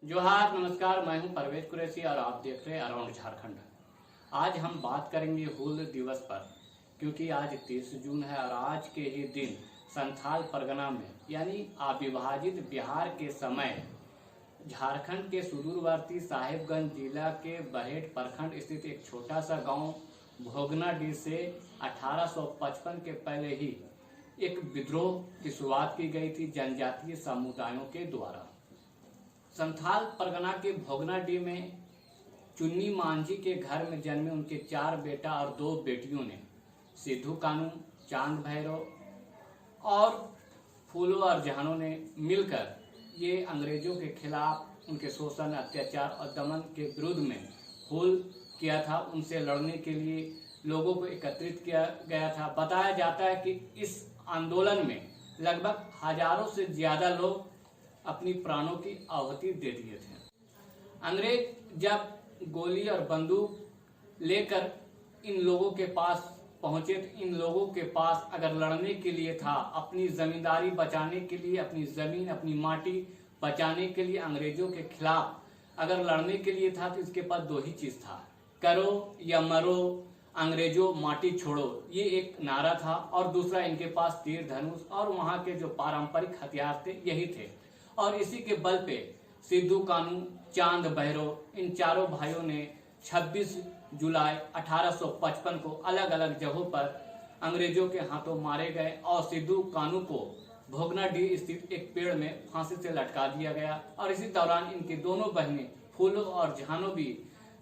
जोहार, नमस्कार। मैं हूं परवेज कुरैशी और आप देख रहे हैं अराउंड झारखंड। आज हम बात करेंगे हूल दिवस पर, क्योंकि आज 30 जून है और आज के ही दिन संथाल परगना में यानी अविभाजित बिहार के समय झारखंड के सुदूरवर्ती साहिबगंज जिला के बरहेट प्रखंड स्थित एक छोटा सा गांव भोगनाडीह से 1855 के पहले ही एक विद्रोह की शुरुआत की गई थी जनजातीय समुदायों के द्वारा। संथाल परगना के भोगनाडीह में चुन्नी मांझी के घर में जन्मे उनके 4 बेटा और 2 बेटियों ने सिद्धू कानू, चांद भैरव और फूलो और जहानों ने मिलकर ये अंग्रेजों के खिलाफ उनके शोषण, अत्याचार और दमन के विरुद्ध में हूल किया था। उनसे लड़ने के लिए लोगों को एकत्रित किया गया था। बताया जाता है कि इस आंदोलन में लगभग हजारों से ज्यादा लोग अपनी प्राणों की आहुति दे दिए थे। अंग्रेज जब गोली और बंदूक लेकर इन लोगों के पास पहुंचे तो इन लोगों के पास अगर लड़ने के लिए था, अपनी जमींदारी बचाने के लिए, अपनी जमीन, अपनी माटी बचाने के लिए, अंग्रेजों के खिलाफ अगर लड़ने के लिए था तो इसके पास 2 ही चीज था, करो या मरो, अंग्रेजों माटी छोड़ो, ये एक नारा था। और दूसरा इनके पास तीर धनुष और वहां के जो पारंपरिक हथियार थे यही थे। और इसी के बल पे सिद्धू कानू, चांद भैरव इन चारों भाइयों ने 26 जुलाई 1855 को अलग अलग जगहों पर अंग्रेजों के हाथों मारे गए और सिद्धू कानू को भोगनाडीह स्थित एक पेड़ में फांसी से लटका दिया गया। और इसी दौरान इनकी दोनों बहनें फूलो और जहानो भी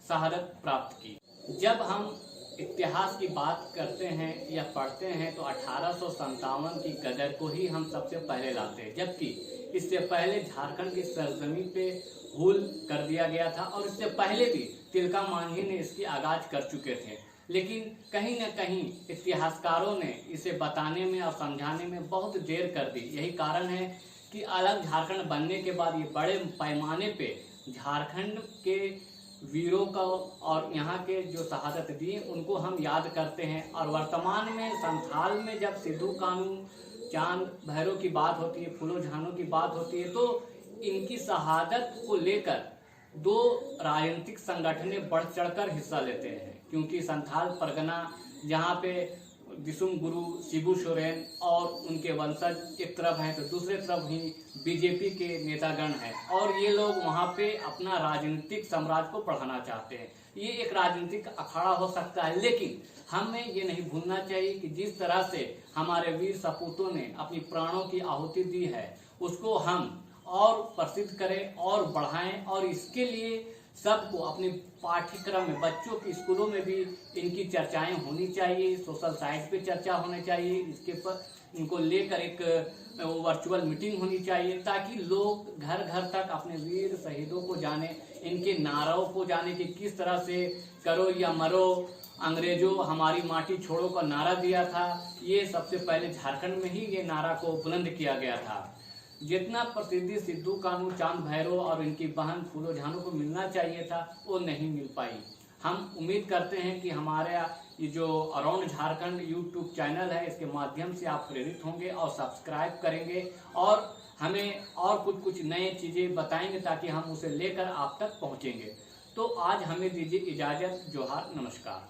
शहादत प्राप्त की। जब हम इतिहास की बात करते हैं या पढ़ते हैं तो 1857 की गदर को ही हम सबसे पहले लाते हैं, जबकि इससे पहले झारखंड की सरजमी पे हूल कर दिया गया था और इससे पहले भी तिलका मांझी ने इसकी आगाज कर चुके थे। लेकिन कहीं न कहीं इतिहासकारों ने इसे बताने में और समझाने में बहुत देर कर दी। यही कारण है कि अलग झारखंड बनने के बाद ये बड़े पैमाने पे झारखंड के वीरों का और यहाँ के जो शहादत दी उनको हम याद करते हैं। और वर्तमान में संथाल में जब सिद्धू कानू, चांद भैरव की बात होती है, फूलो झानो की बात होती है तो इनकी शहादत को लेकर 2 राजनीतिक संगठनें बढ़ चढ़कर हिस्सा लेते हैं। क्योंकि संथाल परगना जहाँ पे दिसुम गुरु, शिबू सोरेन और उनके वंशज एक तरफ हैं तो दूसरे तरफ ही बीजेपी के नेतागण हैं और ये लोग वहाँ पे अपना राजनीतिक साम्राज्य को बढ़ाना चाहते हैं। ये एक राजनीतिक अखाड़ा हो सकता है, लेकिन हमें ये नहीं भूलना चाहिए कि जिस तरह से हमारे वीर सपूतों ने अपनी प्राणों की आहुति दी है उसको हम और प्रसिद्ध करें और बढ़ाएं। और इसके लिए सबको अपने पाठ्यक्रम में, बच्चों के स्कूलों में भी इनकी चर्चाएं होनी चाहिए, सोशल साइट पे चर्चा होनी चाहिए, इसके पर इनको लेकर एक वर्चुअल मीटिंग होनी चाहिए ताकि लोग घर घर तक अपने वीर शहीदों को जाने, इनके नारों को जाने कि किस तरह से करो या मरो, अंग्रेजों हमारी माटी छोड़ो का नारा दिया था। ये सबसे पहले झारखंड में ही ये नारा को बुलंद किया गया था। जितना प्रसिद्धि सिद्धू कानू, चांद भैरव और इनकी बहन फूलो झानो को मिलना चाहिए था वो नहीं मिल पाई। हम उम्मीद करते हैं कि हमारे ये जो अराउंड झारखंड यूट्यूब चैनल है इसके माध्यम से आप प्रेरित होंगे और सब्सक्राइब करेंगे और हमें और कुछ नए चीज़ें बताएंगे ताकि हम उसे लेकर आप तक पहुँचेंगे। तो आज हमें दीजिए इजाज़त। जोहार, नमस्कार।